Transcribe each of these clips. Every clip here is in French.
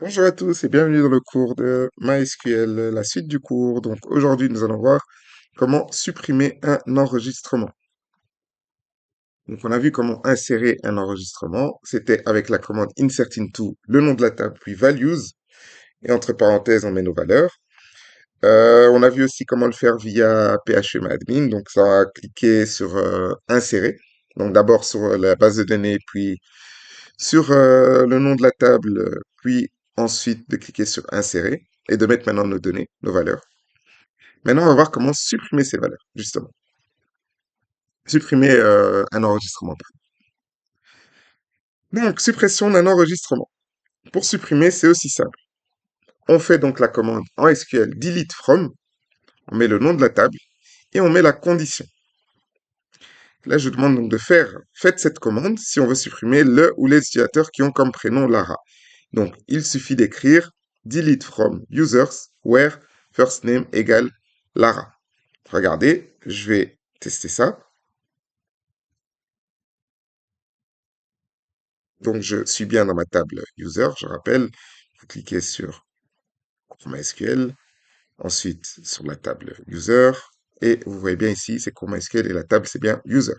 Bonjour à tous et bienvenue dans le cours de MySQL, la suite du cours. Donc aujourd'hui, nous allons voir comment supprimer un enregistrement. Donc on a vu comment insérer un enregistrement. C'était avec la commande insert into le nom de la table puis values et entre parenthèses on met nos valeurs. On a vu aussi comment le faire via phpMyAdmin. Donc ça va cliquer sur insérer. Donc d'abord sur la base de données puis sur le nom de la table, puis ensuite de cliquer sur insérer et de mettre maintenant nos données, nos valeurs. Maintenant, on va voir comment supprimer ces valeurs, justement. Supprimer un enregistrement. Donc, suppression d'un enregistrement. Pour supprimer, c'est aussi simple. On fait donc la commande en SQL delete from, on met le nom de la table et on met la condition. Là, je demande donc de faites cette commande si on veut supprimer le ou les utilisateurs qui ont comme prénom Lara. Donc, il suffit d'écrire delete from users where first name égale Lara. Regardez, je vais tester ça. Donc, je suis bien dans ma table user. Je rappelle, vous cliquez sur MySQL, ensuite sur la table user, et vous voyez bien ici, c'est MySQL et la table, c'est bien user.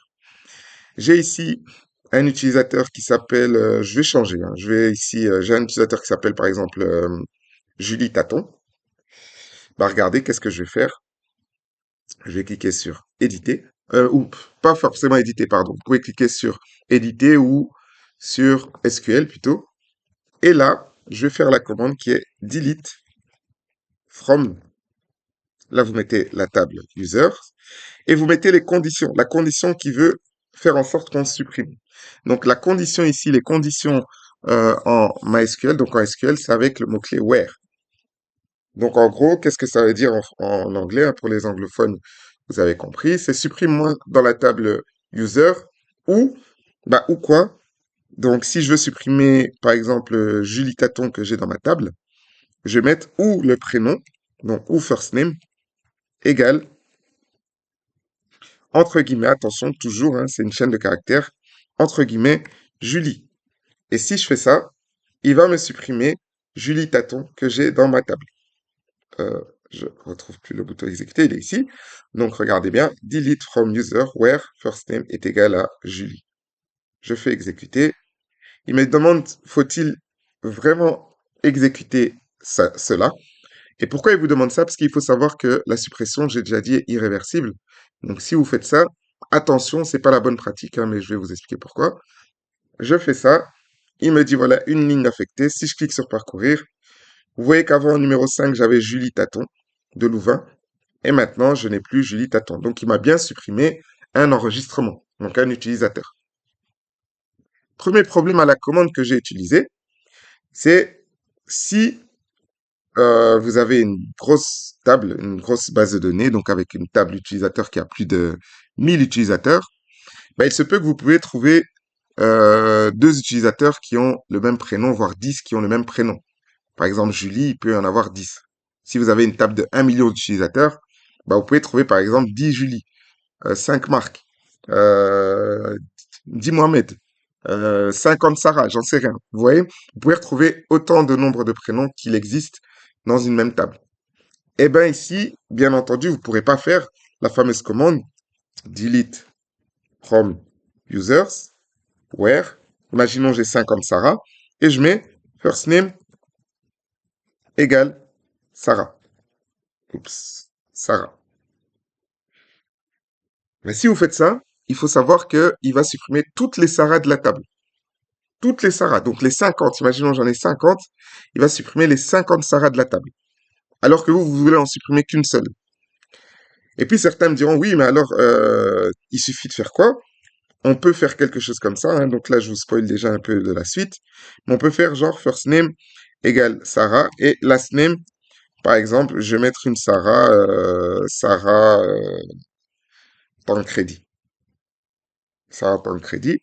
J'ai ici un utilisateur qui s'appelle, je vais changer, hein, je vais ici, j'ai un utilisateur qui s'appelle par exemple Julie Taton. Bah, regardez, qu'est-ce que je vais faire? Je vais cliquer sur éditer, ou pas forcément éditer, pardon. Vous pouvez cliquer sur éditer ou sur SQL plutôt. Et là, je vais faire la commande qui est delete from. Là, vous mettez la table user et vous mettez les conditions. La condition qui veut faire en sorte qu'on supprime. Donc, la condition ici, les conditions en MySQL, donc en SQL, c'est avec le mot-clé where. Donc, en gros, qu'est-ce que ça veut dire en anglais, hein, pour les anglophones, vous avez compris, c'est supprime-moi dans la table user ou, ou quoi. Donc, si je veux supprimer, par exemple, Julie Taton que j'ai dans ma table, je vais mettre ou le prénom, donc ou first name, égale, entre guillemets, attention, toujours, hein, c'est une chaîne de caractères, entre guillemets, Julie. Et si je fais ça, il va me supprimer Julie Taton que j'ai dans ma table. Euh, je retrouve plus le bouton exécuter, il est ici. Donc regardez bien, delete from user where first name est égal à Julie. Je fais exécuter. Il me demande, faut-il vraiment exécuter cela? Et pourquoi il vous demande ça? Parce qu'il faut savoir que la suppression, j'ai déjà dit, est irréversible. Donc si vous faites ça, attention, c'est pas la bonne pratique, hein, mais je vais vous expliquer pourquoi. Je fais ça. Il me dit, voilà, une ligne affectée. Si je clique sur parcourir, vous voyez qu'avant, au numéro 5, j'avais Julie Taton de Louvain. Et maintenant, je n'ai plus Julie Taton. Donc, il m'a bien supprimé un enregistrement, donc un utilisateur. Premier problème à la commande que j'ai utilisée, c'est si vous avez une grosse table, une grosse base de données, donc avec une table utilisateur qui a plus de 1000 utilisateurs, il se peut que vous pouvez trouver deux utilisateurs qui ont le même prénom, voire 10 qui ont le même prénom. Par exemple, Julie, il peut y en avoir 10. Si vous avez une table de 1 million d'utilisateurs, vous pouvez trouver par exemple 10 Julie, 5 Marc, euh, 10 Mohamed, 50 Sarah, j'en sais rien. Vous voyez, vous pouvez retrouver autant de nombres de prénoms qu'il existe dans une même table. Eh bien ici, bien entendu, vous ne pourrez pas faire la fameuse commande delete from users where, imaginons j'ai 50 Sarah, et je mets first name égale Sarah. Oups, Sarah. Mais si vous faites ça, il faut savoir qu'il va supprimer toutes les Sarah de la table. Toutes les Sarah. Donc les 50, imaginons j'en ai 50, il va supprimer les 50 Sarah de la table. Alors que vous voulez en supprimer qu'une seule. Et puis certains me diront, oui, mais alors, il suffit de faire quoi? On peut faire quelque chose comme ça, hein. Donc là, je vous spoil déjà un peu de la suite. Mais on peut faire genre first name égale Sarah et last name, par exemple, je vais mettre une Sarah, Sarah temps de crédit. Sarah temps de crédit.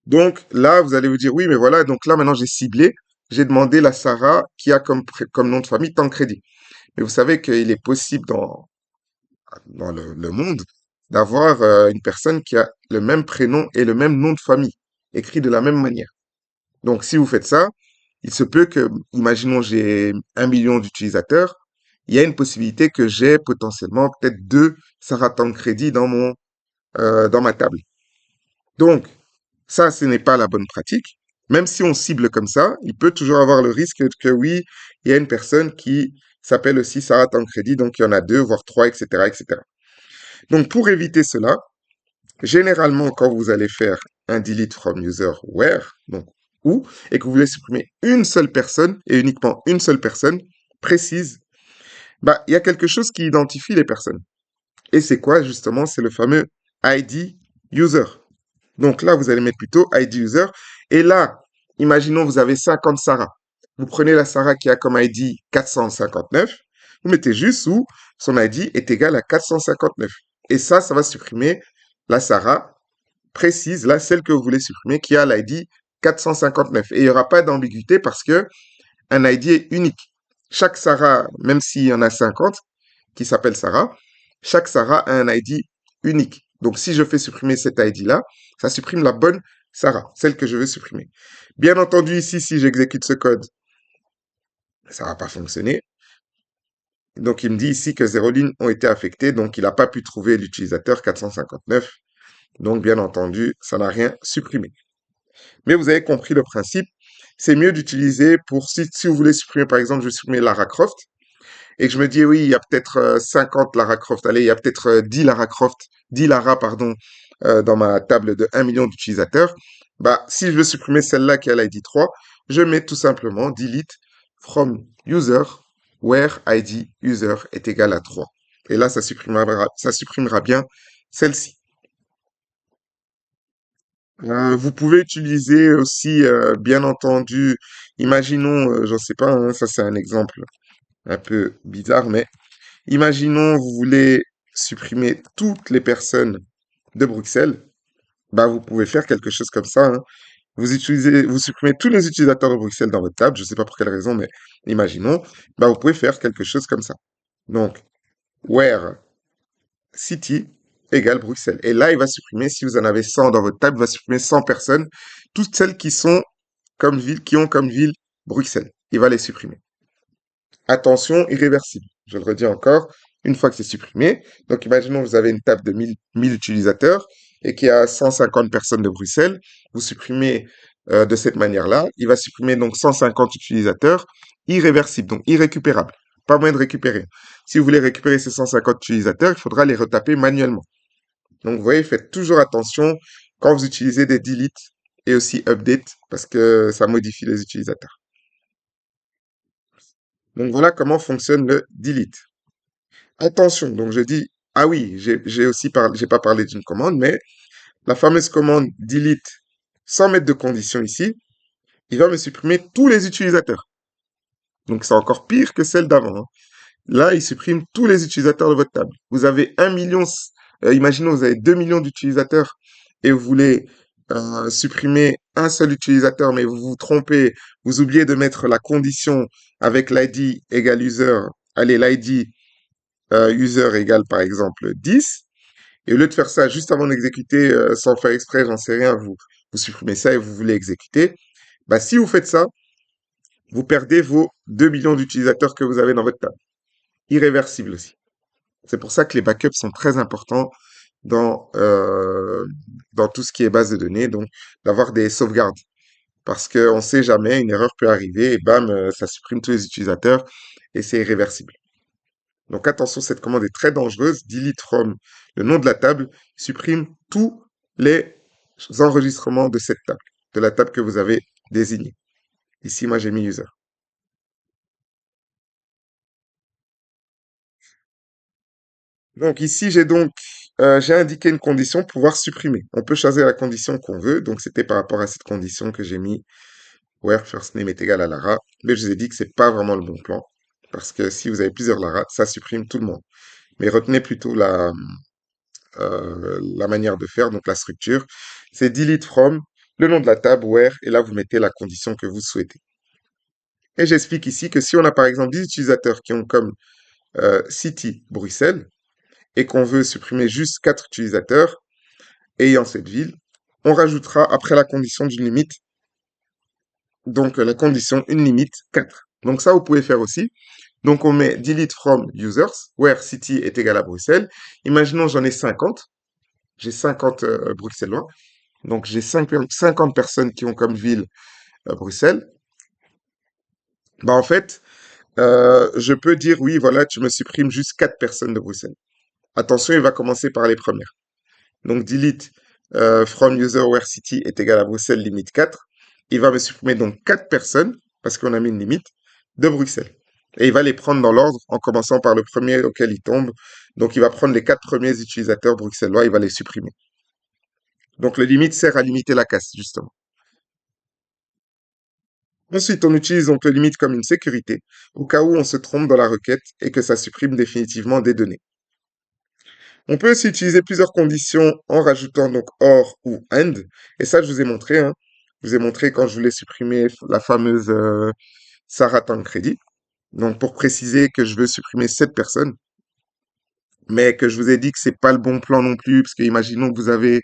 Donc là, vous allez vous dire, oui, mais voilà, donc là, maintenant, j'ai ciblé, j'ai demandé la Sarah qui a comme nom de famille temps de crédit. Mais vous savez qu'il est possible dans le monde d'avoir une personne qui a le même prénom et le même nom de famille, écrit de la même manière. Donc, si vous faites ça, il se peut que, imaginons, j'ai 1 million d'utilisateurs, il y a une possibilité que j'ai potentiellement peut-être deux Sarah Tancredi dans ma table. Donc, ça, ce n'est pas la bonne pratique. Même si on cible comme ça, il peut toujours avoir le risque que oui, il y a une personne qui s'appelle aussi Sarah Tancredi, donc il y en a deux, voire trois, etc., etc. Donc, pour éviter cela, généralement, quand vous allez faire un delete from user where, donc où, et que vous voulez supprimer une seule personne et uniquement une seule personne précise, bah, il y a quelque chose qui identifie les personnes. Et c'est quoi, justement? C'est le fameux ID user. Donc là, vous allez mettre plutôt ID user. Et là, imaginons vous avez 50 Sarah. Vous prenez la Sarah qui a comme ID 459. Vous mettez juste où son ID est égal à 459. Et ça va supprimer la Sarah précise, là, celle que vous voulez supprimer, qui a l'ID 459. Et il n'y aura pas d'ambiguïté parce que un ID est unique. Chaque Sarah, même s'il y en a 50 qui s'appellent Sarah, chaque Sarah a un ID unique. Donc, si je fais supprimer cet ID-là, ça supprime la bonne Sarah, celle que je veux supprimer. Bien entendu, ici, si j'exécute ce code, ça va pas fonctionner. Donc, il me dit ici que 0 lignes ont été affectées, donc il n'a pas pu trouver l'utilisateur 459. Donc, bien entendu, ça n'a rien supprimé. Mais vous avez compris le principe. C'est mieux d'utiliser pour, si vous voulez supprimer, par exemple, je vais supprimer Lara Croft, et que je me dis, oui, il y a peut-être 50 Lara Croft, allez, il y a peut-être 10 Lara Croft, 10 Lara, pardon, dans ma table de 1 million d'utilisateurs, bah, si je veux supprimer celle-là qui a l'ID 3, je mets tout simplement delete from user where ID user est égal à 3. Et là, ça supprimera bien celle-ci. Vous pouvez utiliser aussi, bien entendu, imaginons, j'en sais pas, hein, ça c'est un exemple un peu bizarre, mais imaginons vous voulez supprimer toutes les personnes de Bruxelles, bah vous pouvez faire quelque chose comme ça, hein. Vous supprimez tous les utilisateurs de Bruxelles dans votre table, je sais pas pour quelle raison, mais imaginons, bah vous pouvez faire quelque chose comme ça. Donc, where City égale Bruxelles. Et là, il va supprimer, si vous en avez 100 dans votre table, il va supprimer 100 personnes, toutes celles qui sont comme ville, qui ont comme ville Bruxelles. Il va les supprimer. Attention, irréversible. Je le redis encore, une fois que c'est supprimé. Donc, imaginons que vous avez une table de 1000 utilisateurs et qu'il y a 150 personnes de Bruxelles. Vous supprimez de cette manière-là. Il va supprimer donc 150 utilisateurs irréversibles, donc irrécupérables. Pas moyen de récupérer. Si vous voulez récupérer ces 150 utilisateurs, il faudra les retaper manuellement. Donc, vous voyez, faites toujours attention quand vous utilisez des delete et aussi update parce que ça modifie les utilisateurs. Donc, voilà comment fonctionne le delete. Attention, donc je dis, ah oui, j'ai pas parlé d'une commande, mais la fameuse commande delete sans mettre de condition ici, il va me supprimer tous les utilisateurs. Donc, c'est encore pire que celle d'avant, hein. Là, il supprime tous les utilisateurs de votre table. Vous avez 1 million, imaginons, vous avez 2 millions d'utilisateurs et vous voulez supprimer un seul utilisateur, mais vous vous trompez, vous oubliez de mettre la condition avec l'ID égale user, allez, l'ID user égale par exemple 10, et au lieu de faire ça juste avant d'exécuter, sans faire exprès, j'en sais rien, vous supprimez ça et vous voulez exécuter, bah si vous faites ça, vous perdez vos 2 millions d'utilisateurs que vous avez dans votre table. Irréversible aussi. C'est pour ça que les backups sont très importants dans, dans tout ce qui est base de données, donc d'avoir des sauvegardes. Parce qu'on ne sait jamais, une erreur peut arriver et bam, ça supprime tous les utilisateurs et c'est irréversible. Donc attention, cette commande est très dangereuse. Delete from le nom de la table supprime tous les enregistrements de cette table, de la table que vous avez désignée. Ici, moi, j'ai mis user. Donc ici, j'ai indiqué une condition pour pouvoir supprimer. On peut choisir la condition qu'on veut. Donc c'était par rapport à cette condition que j'ai mis where first name est égal à Lara. Mais je vous ai dit que c'est pas vraiment le bon plan. Parce que si vous avez plusieurs Lara, ça supprime tout le monde. Mais retenez plutôt la manière de faire, donc la structure. C'est delete from, le nom de la table, where, et là vous mettez la condition que vous souhaitez. Et j'explique ici que si on a par exemple 10 utilisateurs qui ont comme city Bruxelles, et qu'on veut supprimer juste 4 utilisateurs ayant cette ville, on rajoutera après la condition d'une limite Donc, la condition, une limite 4. Donc, ça, vous pouvez faire aussi. Donc, on met delete from users, where city est égal à Bruxelles. Imaginons, j'en ai 50. J'ai 50 Bruxellois. Donc, j'ai 50 personnes qui ont comme ville Bruxelles. Bah, en fait, je peux dire, oui, voilà, tu me supprimes juste 4 personnes de Bruxelles. Attention, il va commencer par les premières. Donc, delete from user where city est égal à Bruxelles, limite 4. Il va me supprimer donc 4 personnes, parce qu'on a mis une limite, de Bruxelles. Et il va les prendre dans l'ordre, en commençant par le premier auquel il tombe. Donc, il va prendre les 4 premiers utilisateurs bruxellois, il va les supprimer. Donc, le limite sert à limiter la casse, justement. Ensuite, on utilise donc le limite comme une sécurité, au cas où on se trompe dans la requête et que ça supprime définitivement des données. On peut aussi utiliser plusieurs conditions en rajoutant donc or ou and. Et ça, je vous ai montré, hein. Je vous ai montré quand je voulais supprimer la fameuse Sarah Tancredi. Donc, pour préciser que je veux supprimer cette personne, mais que je vous ai dit que c'est pas le bon plan non plus, parce que imaginons que vous avez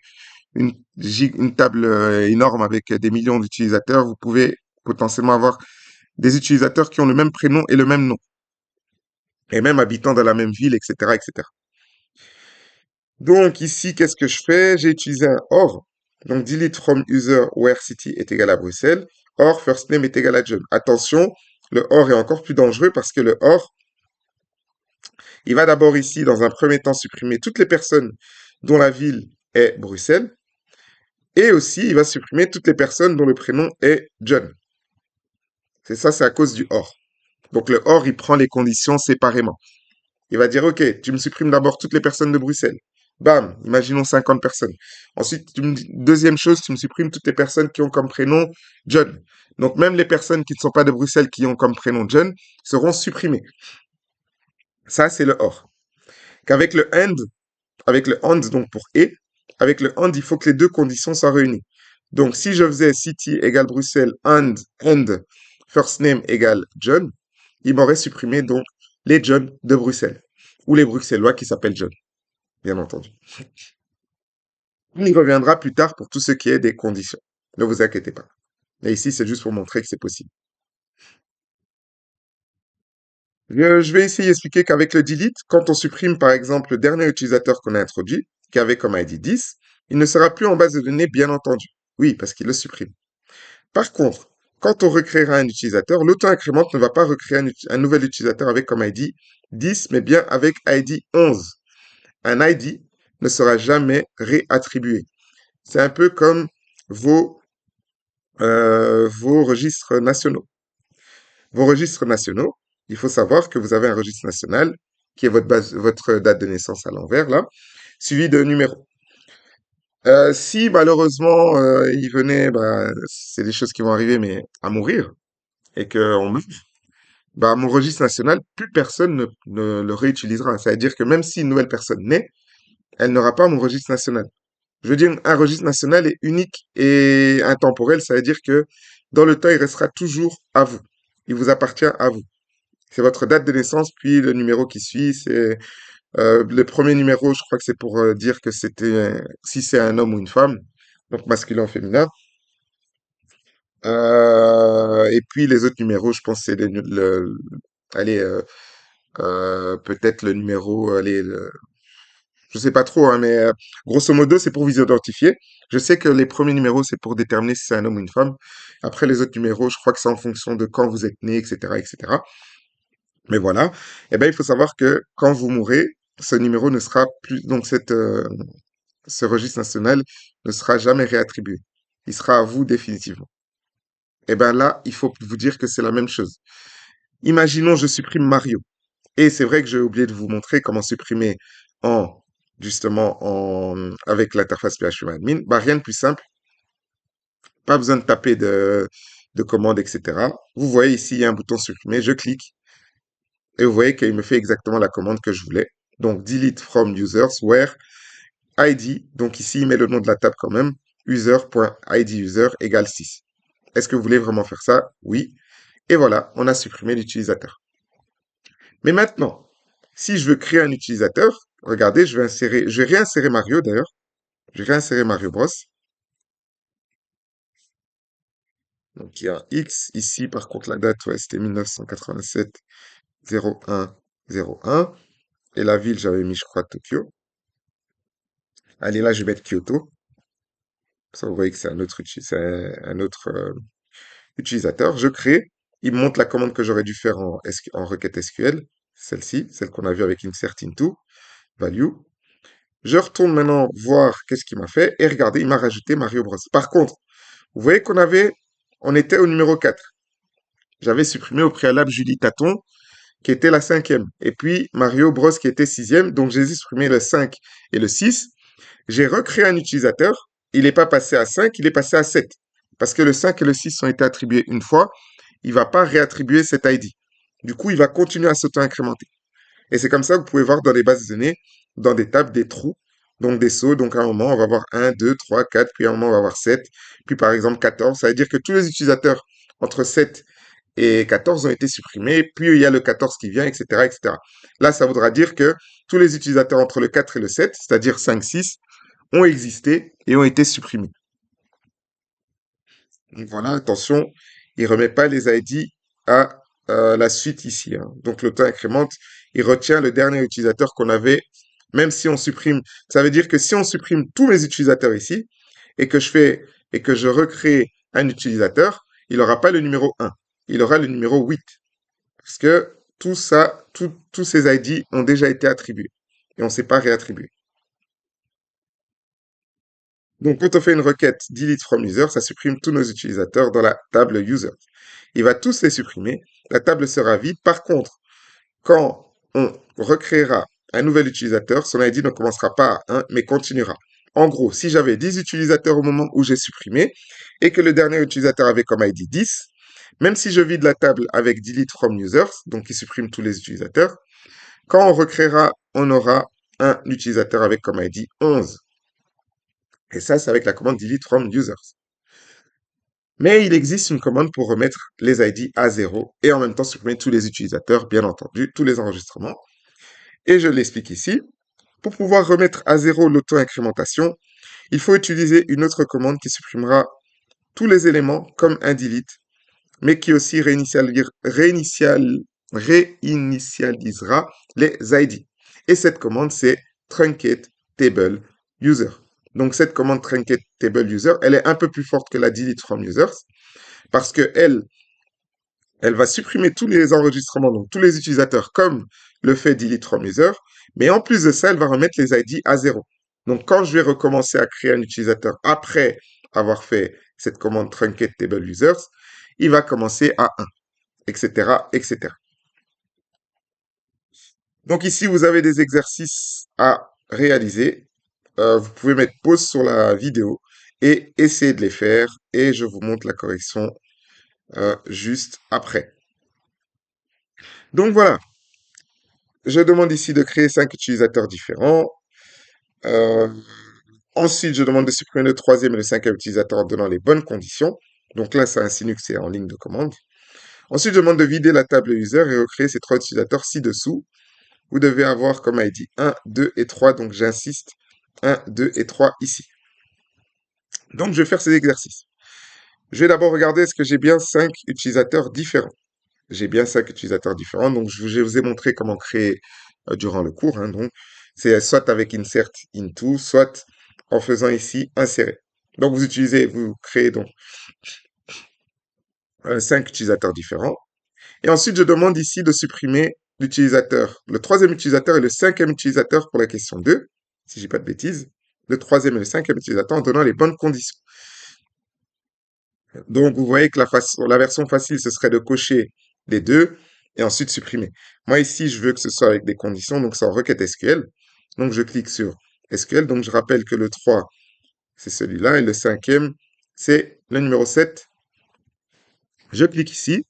une table énorme avec des millions d'utilisateurs, vous pouvez potentiellement avoir des utilisateurs qui ont le même prénom et le même nom, et même habitant dans la même ville, etc., etc. Donc ici, qu'est-ce que je fais? J'ai utilisé un or. Donc delete from user where city est égal à Bruxelles. Or first name est égal à John. Attention, le or est encore plus dangereux parce que le or, il va d'abord ici, dans un premier temps, supprimer toutes les personnes dont la ville est Bruxelles. Et aussi, il va supprimer toutes les personnes dont le prénom est John. C'est ça, c'est à cause du or. Donc le or, il prend les conditions séparément. Il va dire, OK, tu me supprimes d'abord toutes les personnes de Bruxelles. Bam, imaginons 50 personnes. Ensuite, deuxième chose, tu me supprimes toutes les personnes qui ont comme prénom John. Donc même les personnes qui ne sont pas de Bruxelles qui ont comme prénom John seront supprimées. Ça, c'est le or. Qu'avec le and, avec le and donc pour et, avec le and, il faut que les deux conditions soient réunies. Donc si je faisais city égale Bruxelles and first name égale John, il m'aurait supprimé donc les John de Bruxelles ou les Bruxellois qui s'appellent John, bien entendu. On y reviendra plus tard pour tout ce qui est des conditions. Ne vous inquiétez pas. Mais ici, c'est juste pour montrer que c'est possible. Je vais essayer d'expliquer qu'avec le delete, quand on supprime par exemple le dernier utilisateur qu'on a introduit, qui avait comme ID 10, il ne sera plus en base de données, bien entendu. Oui, parce qu'il le supprime. Par contre, quand on recréera un utilisateur, l'auto-incrémente ne va pas recréer un nouvel utilisateur avec comme ID 10, mais bien avec ID 11. Un ID ne sera jamais réattribué. C'est un peu comme vos registres nationaux. Vos registres nationaux, il faut savoir que vous avez un registre national qui est votre date de naissance à l'envers, là, suivi de numéros. Si malheureusement il venait, bah, c'est des choses qui vont arriver, mais à mourir, et qu'on meurt, bah, mon registre national, plus personne ne le réutilisera. C'est-à-dire que même si une nouvelle personne naît, elle n'aura pas mon registre national. Je veux dire, un registre national est unique et intemporel, ça veut dire que dans le temps, il restera toujours à vous. Il vous appartient à vous. C'est votre date de naissance, puis le numéro qui suit. C'est le premier numéro, je crois que c'est pour dire que si c'est un homme ou une femme, donc masculin ou féminin. Et puis les autres numéros, je pense que c'est allez, peut-être le numéro, allez, je sais pas trop, hein, mais grosso modo, c'est pour vous identifier. Je sais que les premiers numéros, c'est pour déterminer si c'est un homme ou une femme. Après, les autres numéros, je crois que c'est en fonction de quand vous êtes né, etc., etc. Mais voilà. Eh ben, il faut savoir que quand vous mourrez, ce numéro ne sera plus, donc ce registre national ne sera jamais réattribué. Il sera à vous définitivement. Eh ben là, il faut vous dire que c'est la même chose. Imaginons, je supprime Mario. Et c'est vrai que j'ai oublié de vous montrer comment supprimer en, justement, avec l'interface PHP Bah, rien de plus simple. Pas besoin de taper de commandes, etc. Vous voyez ici, il y a un bouton supprimer. Je clique et vous voyez qu'il me fait exactement la commande que je voulais. Donc, delete from users where ID. Donc ici, il met le nom de la table quand même. User.iduser égale 6. Est-ce que vous voulez vraiment faire ça? Oui. Et voilà, on a supprimé l'utilisateur. Mais maintenant, si je veux créer un utilisateur, regardez, je vais réinsérer Mario d'ailleurs. Je vais réinsérer Mario Bros. Donc il y a un X. Ici, par contre, la date, ouais, c'était 1987 01 01. Et la ville, j'avais mis, je crois, Tokyo. Allez, là, je vais mettre Kyoto. Ça, vous voyez que c'est un autre, un autre utilisateur. Je crée. Il me montre la commande que j'aurais dû faire en requête SQL. Celle-ci, celle qu'on a vue avec insert into value. Je retourne maintenant voir qu'est-ce qu'il m'a fait. Et regardez, il m'a rajouté Mario Bros. Par contre, vous voyez on était au numéro 4. J'avais supprimé au préalable Julie Taton, qui était la cinquième. Et puis Mario Bros, qui était sixième. Donc j'ai supprimé le 5 et le 6. J'ai recréé un utilisateur. Il n'est pas passé à 5, il est passé à 7. Parce que le 5 et le 6 ont été attribués une fois. Il ne va pas réattribuer cet ID. Du coup, il va continuer à s'auto-incrémenter. Et c'est comme ça que vous pouvez voir dans les bases de données, dans des tables, des trous, donc des sauts. Donc à un moment, on va avoir 1, 2, 3, 4, puis à un moment, on va avoir 7, puis par exemple 14. Ça veut dire que tous les utilisateurs entre 7 et 14 ont été supprimés, puis il y a le 14 qui vient, etc., etc. Là, ça voudra dire que tous les utilisateurs entre le 4 et le 7, c'est-à-dire 5, 6, ont existé et ont été supprimés. Donc voilà, attention, il ne remet pas les ID à la suite ici, hein. Donc le temps incrémente, il retient le dernier utilisateur qu'on avait, même si on supprime. Ça veut dire que si on supprime tous mes utilisateurs ici et que je recrée un utilisateur, il n'aura pas le numéro 1, il aura le numéro 8. Parce que tout ça, tous ces ID ont déjà été attribués et on ne s'est pas réattribué. Donc, quand on fait une requête delete from user, ça supprime tous nos utilisateurs dans la table user. Il va tous les supprimer. La table sera vide. Par contre, quand on recréera un nouvel utilisateur, son ID ne commencera pas à 1, mais continuera. En gros, si j'avais 10 utilisateurs au moment où j'ai supprimé et que le dernier utilisateur avait comme ID 10, même si je vide la table avec delete from users, donc qui supprime tous les utilisateurs, quand on recréera, on aura un utilisateur avec comme ID 11. Et ça, c'est avec la commande delete from users. Mais il existe une commande pour remettre les ID à 0 et en même temps supprimer tous les utilisateurs, bien entendu, tous les enregistrements. Et je l'explique ici. Pour pouvoir remettre à 0 l'auto-incrémentation, il faut utiliser une autre commande qui supprimera tous les éléments comme un delete, mais qui aussi réinitialisera les ID. Et cette commande, c'est truncate table user. Donc cette commande truncate table user, elle est un peu plus forte que la delete from users parce que elle va supprimer tous les enregistrements, donc tous les utilisateurs, comme le fait delete from user, mais en plus de ça, elle va remettre les ID à 0. Donc quand je vais recommencer à créer un utilisateur après avoir fait cette commande truncate table users, il va commencer à 1, etc., etc. Donc ici, vous avez des exercices à réaliser. Vous pouvez mettre pause sur la vidéo et essayer de les faire et je vous montre la correction juste après. Donc voilà, je demande ici de créer 5 utilisateurs différents. Euh, Ensuite, je demande de supprimer le troisième et le cinquième utilisateur en donnant les bonnes conditions. Donc là, ça insinue que c'est en ligne de commande. Ensuite, je demande de vider la table user et recréer ces 3 utilisateurs ci-dessous. Vous devez avoir comme ID 1, 2 et 3. Donc j'insiste, 1, 2 et 3 ici. Donc je vais faire ces exercices. Je vais d'abord regarder est-ce que j'ai bien 5 utilisateurs différents. J'ai bien 5 utilisateurs différents. Donc je vous ai montré comment créer durant le cours, hein. Donc c'est soit avec insert into, soit en faisant ici insérer. Donc vous créez donc 5 utilisateurs différents. Et ensuite, je demande ici de supprimer l'utilisateur, le troisième utilisateur et le cinquième utilisateur pour la question 2, si je dis pas de bêtises. Le troisième et le cinquième utilisateur en donnant les bonnes conditions. Donc, vous voyez que la version facile, ce serait de cocher les deux et ensuite supprimer. Moi, ici, je veux que ce soit avec des conditions, donc c'est en requête SQL. Donc, je clique sur SQL. Donc, je rappelle que le 3, c'est celui-là, et le cinquième, c'est le numéro 7. Je clique ici.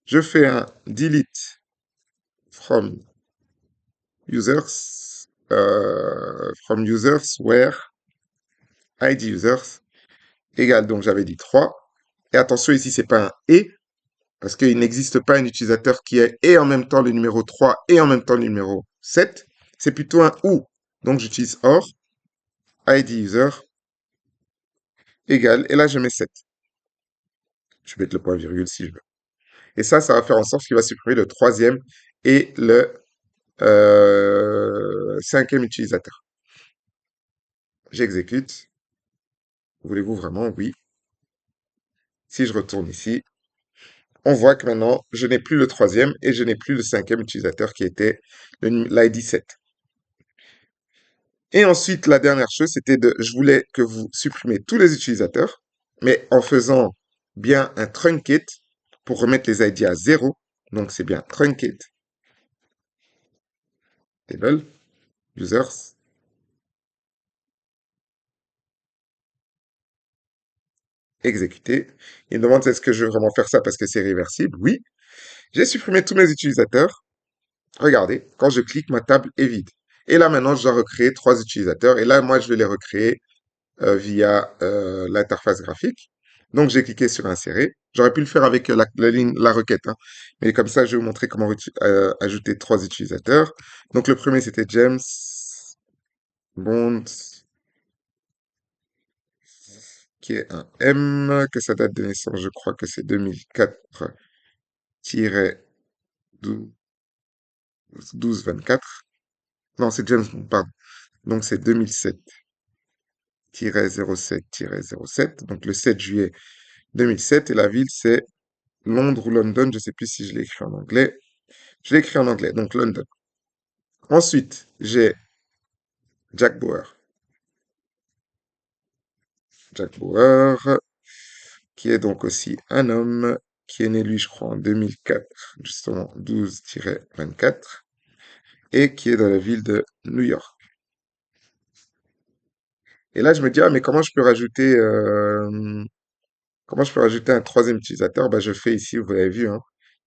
Je fais un delete from users, where id users égale, donc j'avais dit 3. Et attention, ici, c'est pas un et, parce qu'il n'existe pas un utilisateur qui est et en même temps le numéro 3 et en même temps le numéro 7. C'est plutôt un ou. Donc j'utilise or, id user égale, et là je mets 7. Je vais mettre le point virgule si je veux. Et ça va faire en sorte qu'il va supprimer le troisième et le cinquième utilisateur. J'exécute. Voulez-vous vraiment? Oui. Si je retourne ici, on voit que maintenant, je n'ai plus le troisième et je n'ai plus le cinquième utilisateur qui était l'ID 7. Et ensuite, la dernière chose, je voulais que vous supprimiez tous les utilisateurs, mais en faisant bien un truncate pour remettre les ID à 0. Donc, c'est bien truncate table, users, exécuter. Il me demande est-ce que je veux vraiment faire ça parce que c'est réversible? Oui. J'ai supprimé tous mes utilisateurs. Regardez, quand je clique, ma table est vide. Et là, maintenant, je dois recréer 3 utilisateurs. Et là, moi, je vais les recréer via l'interface graphique. Donc, j'ai cliqué sur insérer. J'aurais pu le faire avec la requête, hein. Mais comme ça, je vais vous montrer comment ajouter 3 utilisateurs. Donc, le premier, c'était James Bond, qui est un M, que sa date de naissance, je crois que c'est 2004-12-24. Non, c'est James Bond, pardon. Donc, c'est 2007-07-07. Donc, le 7 juillet 2007. Et la ville, c'est Londres ou London. Je ne sais plus si je l'ai écrit en anglais. Je l'ai écrit en anglais, donc London. Ensuite, j'ai Jack Bauer. Jack Bauer, qui est donc aussi un homme, qui est né, lui, je crois, en 2004, justement, 12-24, et qui est dans la ville de New York. Et là, je me dis, ah, mais comment je peux rajouter un troisième utilisateur? Bah, je fais ici, vous l'avez vu, hein,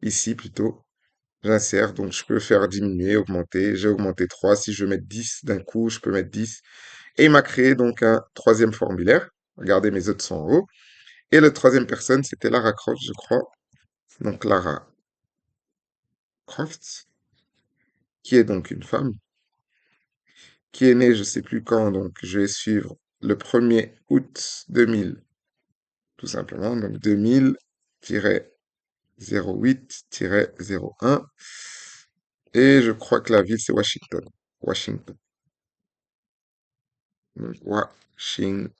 ici plutôt. J'insère, donc je peux faire diminuer, augmenter. J'ai augmenté 3. Si je veux mettre 10 d'un coup, je peux mettre 10. Et il m'a créé donc un troisième formulaire. Regardez, mes autres sont en haut. Et la troisième personne, c'était Lara Croft, je crois. Donc Lara Croft, qui est donc une femme, qui est née, je sais plus quand, donc je vais suivre le 1er août 2000, tout simplement. Donc 2000-08-01. Et je crois que la ville, c'est Washington. Washington. Washington.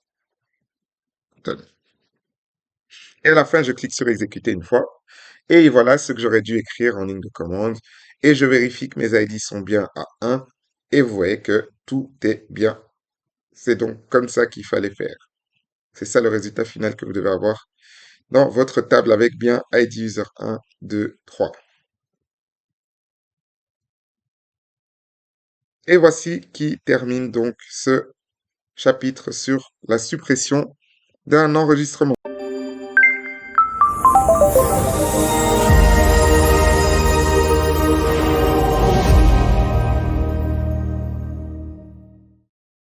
Et à la fin, je clique sur exécuter une fois. Et voilà ce que j'aurais dû écrire en ligne de commande. Et je vérifie que mes ID sont bien à 1. Et vous voyez que tout est bien. C'est donc comme ça qu'il fallait faire. C'est ça le résultat final que vous devez avoir dans votre table avec bien ID user 1, 2, 3. Et voici qui termine donc ce chapitre sur la suppression d'un enregistrement.